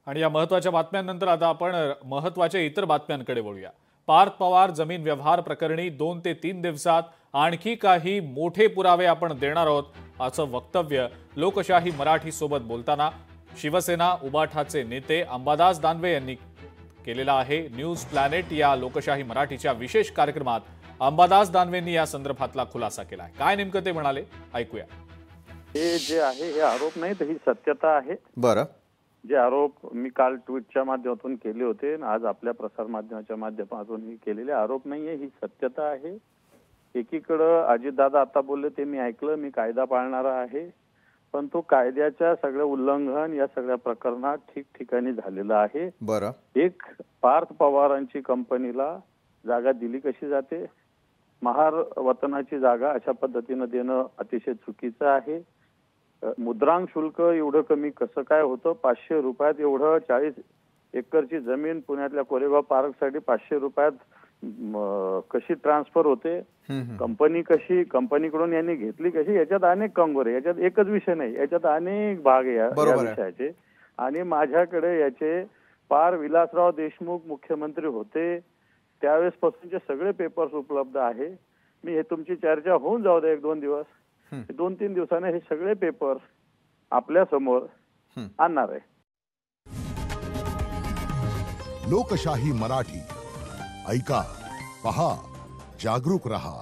आणि या महत्त्वाच्या बातम्यांनंतर आता आपण महत्त्वाच्या इतर बातम्यांकडे वळूया। पार्थ पवार जमीन व्यवहार प्रकरणी 2 ते 3 दिवसात आणखी काही मोठे पुरावे आपण देणार आहोत, असं वक्तव्य लोकशाही मराठी सोबत बोलताना शिवसेना उबाठाचे नेते अंबादास दानवे यांनी केलेला आहे। न्यूज प्लॅनेट या लोकशाही मराठीच्या विशेष कार्यक्रमात अंबादास दानवेंनी या संदर्भातला खुलासा केला। काय नेमकं ते म्हणाले, ऐकूया। हे जे आहे हे आरोप नाही तर ही सत्यता आहे। बरं, जे आरोप मी काल ट्विटच्या माध्यमातून केले होते आणि आज आपल्या प्रसार माध्यमाच्या माध्यमातून केलेले आरोप नाहीये, ही सत्यता आहे। एकीकडे अजितदादा आता बोलले ते मी ऐकलं, मी कायदा पाळणारा आहे, पण तो कायद्याच्या सगळं उल्लंघन या सगळ्या प्रकरणात ठिकठिकाणी झालेलं आहे। बरं, एक पार्थ पवारांची कंपनीला जागा दिली कशी जाते, महार वतनाची जागा अशा पद्धतीने देणं अतिशय चुकीचं आहे। मुद्रांक शुल्क एवढं कमी कसं काय होतं? 500 रुपयात एवढं 40 एकरची जमीन पुण्यातल्या कोरेगाव पार्क साठी 500 रुपयात कशी ट्रान्सफर होते? कंपनीकडून यांनी घेतली कशी? याच्यात अनेक कंगोरे, याच्यात एकच विषय नाही, याच्यात अनेक भाग आहे या विषयाचे। आणि माझ्याकडे याचे पार विलासराव देशमुख मुख्यमंत्री होते त्यावेळेस पासूनचे सगळे पेपर्स उपलब्ध आहे। मी हे तुमची चर्चा होऊन जाऊ दे 1-2 दिवस, 2-3 दिवसाने हे सगळे पेपर्स आपल्या समोर आणणार आहे। लोकशाही मराठी ऐका, पहा, जागरूक रहा।